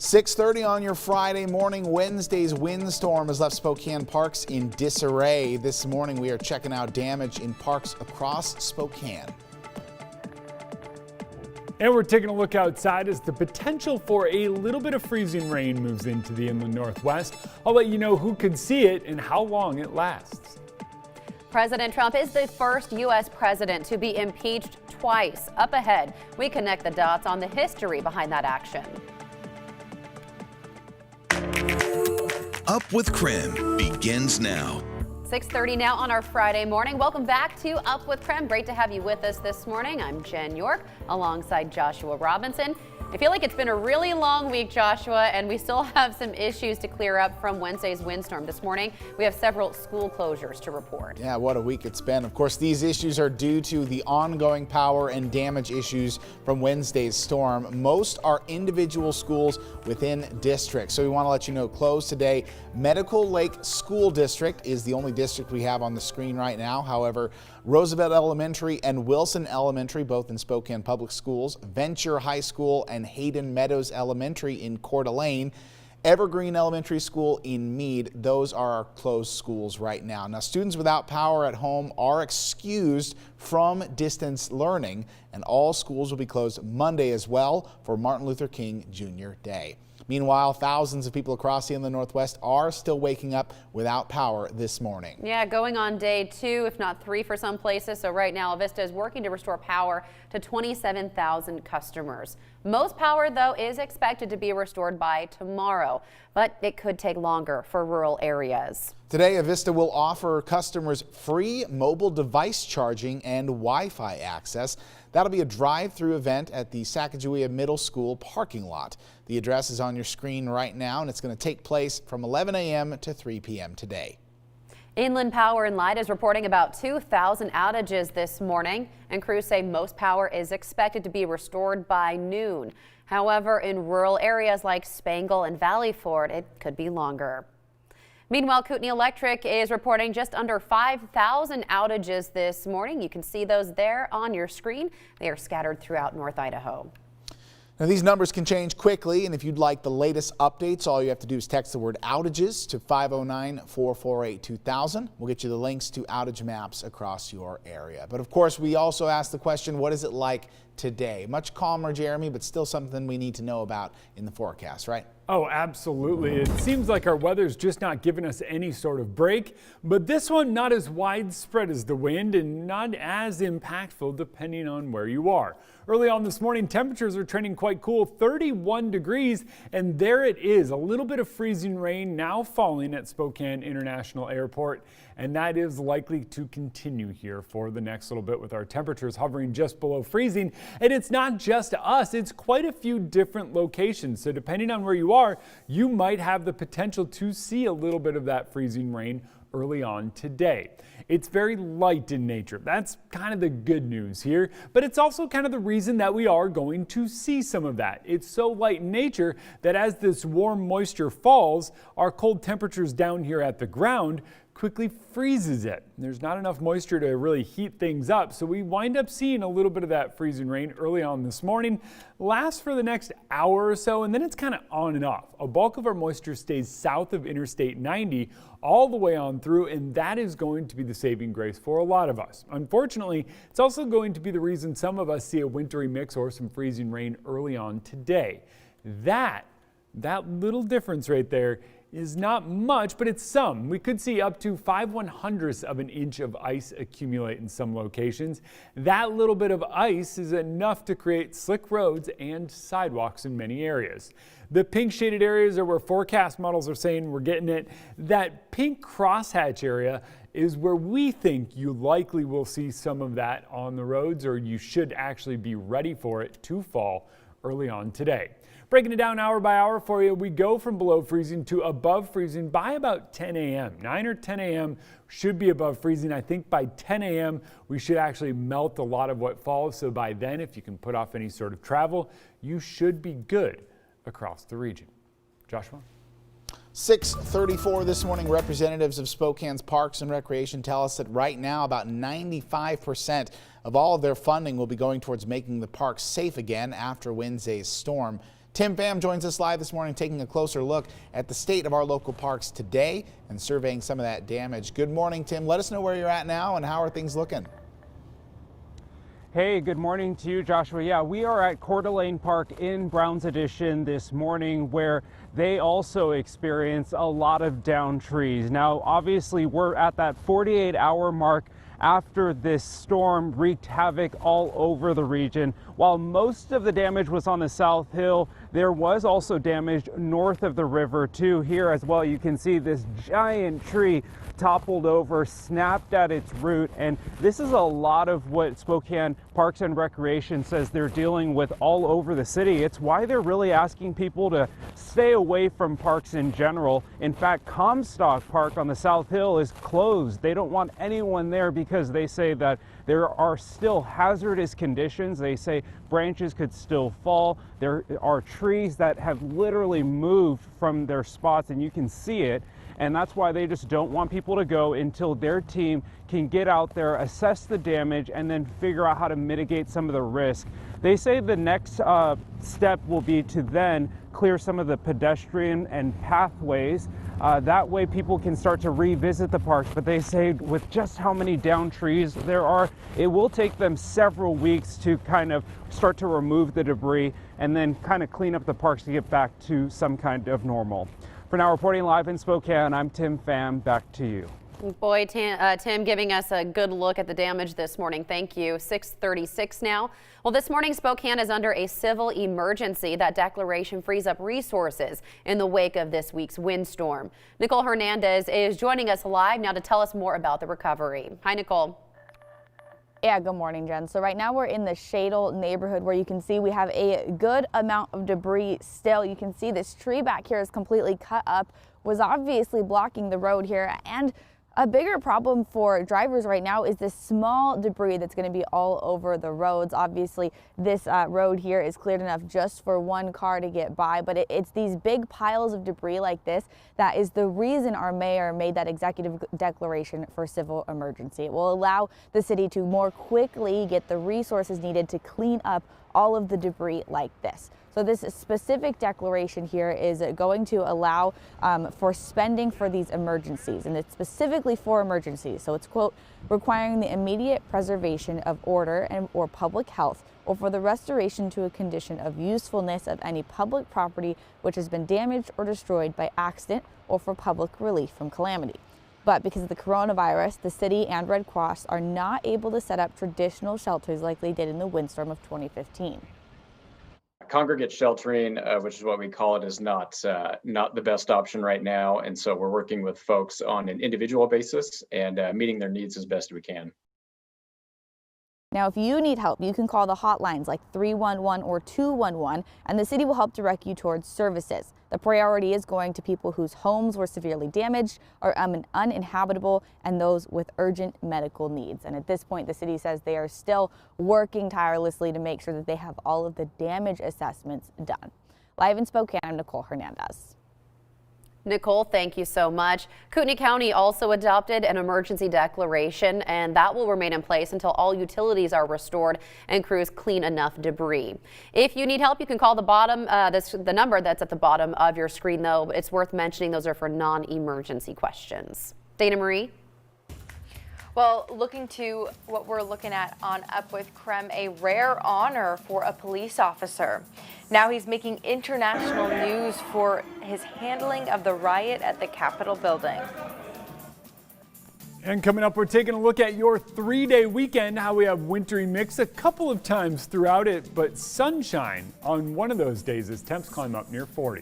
6:30 on your Friday morning. Wednesday's windstorm has left Spokane parks in disarray. This morning we are checking out damage in parks across Spokane. And we're taking a look outside as the potential for a little bit of freezing rain moves into the inland northwest. I'll let you know who could see it and how long it lasts. President Trump is the first U.S. president to be impeached twice. Up ahead, we connect the dots on the history behind that action. Up with KREM begins now. 6:30 now on our Friday morning. Welcome back to Up with KREM. Great to have you with us this morning. I'm Jen York alongside Joshua Robinson. I feel like it's been a really long week, Joshua, and we still have some issues to clear up from Wednesday's windstorm. This morning, we have several school closures to report. Yeah, what a week it's been. Of course, these issues are due to the ongoing power and damage issues from Wednesday's storm. Most are individual schools within districts. So we want to let you know, closed today. Medical Lake School District is the only district we have on the screen right now. However, Roosevelt Elementary and Wilson Elementary, both in Spokane Public Schools, Venture High School and Hayden Meadows Elementary in Coeur d'Alene, Evergreen Elementary School in Meade, those are our closed schools right now. Now, students without power at home are excused from distance learning, and all schools will be closed Monday as well for Martin Luther King Jr. Day. Meanwhile, thousands of people across the inland northwest are still waking up without power this morning. Yeah, going on day 2, if not 3 for some places. So right now, Avista is working to restore power to 27,000 customers. Most power, though, is expected to be restored by tomorrow, but it could take longer for rural areas. Today, Avista will offer customers free mobile device charging and Wi-Fi access. That'll be a drive-through event at the Sacagawea Middle School parking lot. The address is on your screen right now, and it's going to take place from 11 a.m. to 3 p.m. today. Inland Power and Light is reporting about 2,000 outages this morning, and crews say most power is expected to be restored by noon. However, in rural areas like Spangle and Valley Ford, it could be longer. Meanwhile, Kootenai Electric is reporting just under 5,000 outages this morning. You can see those there on your screen. They are scattered throughout North Idaho. Now, these numbers can change quickly, and if you'd like the latest updates, all you have to do is text the word outages to 509-448-2000. We'll get you the links to outage maps across your area. But of course, we also ask the question, what is it like today? Much calmer, Jeremy, but still something we need to know about in the forecast, right? Oh, absolutely. It seems like our weather's just not giving us any sort of break, but this one not as widespread as the wind and not as impactful depending on where you are. Early on this morning, temperatures are trending quite cool, 31 degrees, and there it is, a little bit of freezing rain now falling at Spokane International Airport, and that is likely to continue here for the next little bit with our temperatures hovering just below freezing. And it's not just us, it's quite a few different locations. So depending on where you are, you might have the potential to see a little bit of that freezing rain early on today. It's very light in nature. That's kind of the good news here, but it's also kind of the reason that we are going to see some of that. It's so light in nature that as this warm moisture falls, our cold temperatures down here at the ground quickly freezes it. There's not enough moisture to really heat things up, so we wind up seeing a little bit of that freezing rain early on this morning, lasts for the next hour or so, and then it's kind of on and off. A bulk of our moisture stays south of Interstate 90 all the way on through, and that is going to be the saving grace for a lot of us. Unfortunately, it's also going to be the reason some of us see a wintry mix or some freezing rain early on today. That little difference right there is not much, but it's some. We could see up to 5/100ths of an inch of ice accumulate in some locations. That little bit of ice is enough to create slick roads and sidewalks in many areas. The pink shaded areas are where forecast models are saying we're getting it. That pink crosshatch area is where we think you likely will see some of that on the roads, or you should actually be ready for it to fall early on today. Breaking it down hour by hour for you, we go from below freezing to above freezing by about 10 a.m. 9 or 10 a.m. should be above freezing. I think by 10 a.m. we should actually melt a lot of what falls. So by then, if you can put off any sort of travel, you should be good across the region. Joshua? 6:34 this morning, representatives of Spokane's Parks and Recreation tell us that right now about 95% of all of their funding will be going towards making the parks safe again after Wednesday's storm. Tim Pham joins us live this morning, taking a closer look at the state of our local parks today and surveying some of that damage. Good morning, Tim. Let us know where you're at now and how are things looking? Hey, good morning to you, Joshua. Yeah, we are at Coeur d'Alene Park in Browns Addition this morning, where they also experience a lot of downed trees. Now, obviously, we're at that 48-hour mark after this storm wreaked havoc all over the region. While most of the damage was on the South Hill, there was also damage north of the river too. Here as well, you can see this giant tree toppled over, snapped at its root, and this is a lot of what Spokane Parks and Recreation says they're dealing with all over the city. It's why they're really asking people to stay away from parks in general. In fact, Comstock Park on the South Hill is closed. They don't want anyone there because they say that there are still hazardous conditions. They say branches could still fall. There are trees that have literally moved from their spots, and you can see it. And that's why they just don't want people to go until their team can get out there, assess the damage, and then figure out how to mitigate some of the risk. They say the next step will be to then clear some of the pedestrian and pathways. That way people can start to revisit the parks. But they say with just how many downed trees there are, it will take them several weeks to kind of start to remove the debris and then kind of clean up the parks to get back to some kind of normal. For now, reporting live in Spokane, I'm Tim Pham. Back to you. Boy, Tim giving us a good look at the damage this morning. Thank you. 6:36 now. Well, this morning, Spokane is under a civil emergency. That declaration frees up resources in the wake of this week's windstorm. Nicole Hernandez is joining us live now to tell us more about the recovery. Hi, Nicole. Yeah, good morning, Jen. So right now we're in the Shadle neighborhood where you can see we have a good amount of debris still. You can see this tree back here is completely cut up, was obviously blocking the road here. And a bigger problem for drivers right now is this small debris that's going to be all over the roads. Obviously, this road here is cleared enough just for one car to get by, but it's these big piles of debris like this that is the reason our mayor made that executive declaration for civil emergency. It will allow the city to more quickly get the resources needed to clean up all of the debris like this. So this specific declaration here is going to allow for spending for these emergencies, and it's specifically for emergencies. So it's, quote, requiring the immediate preservation of order and or public health, or for the restoration to a condition of usefulness of any public property which has been damaged or destroyed by accident, or for public relief from calamity. But because of the coronavirus, the city and Red Cross are not able to set up traditional shelters like they did in the windstorm of 2015. Congregate sheltering, which is what we call it, is not the best option right now. And so we're working with folks on an individual basis and meeting their needs as best we can. Now, if you need help, you can call the hotlines like 311 or 211, and the city will help direct you towards services. The priority is going to people whose homes were severely damaged or uninhabitable, and those with urgent medical needs. And at this point, the city says they are still working tirelessly to make sure that they have all of the damage assessments done. Live in Spokane, I'm Nicole Hernandez. Nicole, thank you so much. Kootenai County also adopted an emergency declaration, and that will remain in place until all utilities are restored and crews clean enough debris. If you need help, you can call the number that's at the bottom of your screen, though. It's worth mentioning those are for non-emergency questions. Dana Marie? Well, looking to what we're looking at on Up with KREM, a rare honor for a police officer. Now he's making international news for his handling of the riot at the Capitol building. And coming up, we're taking a look at your 3-day weekend, how we have wintry mix a couple of times throughout it, but sunshine on one of those days as temps climb up near 40.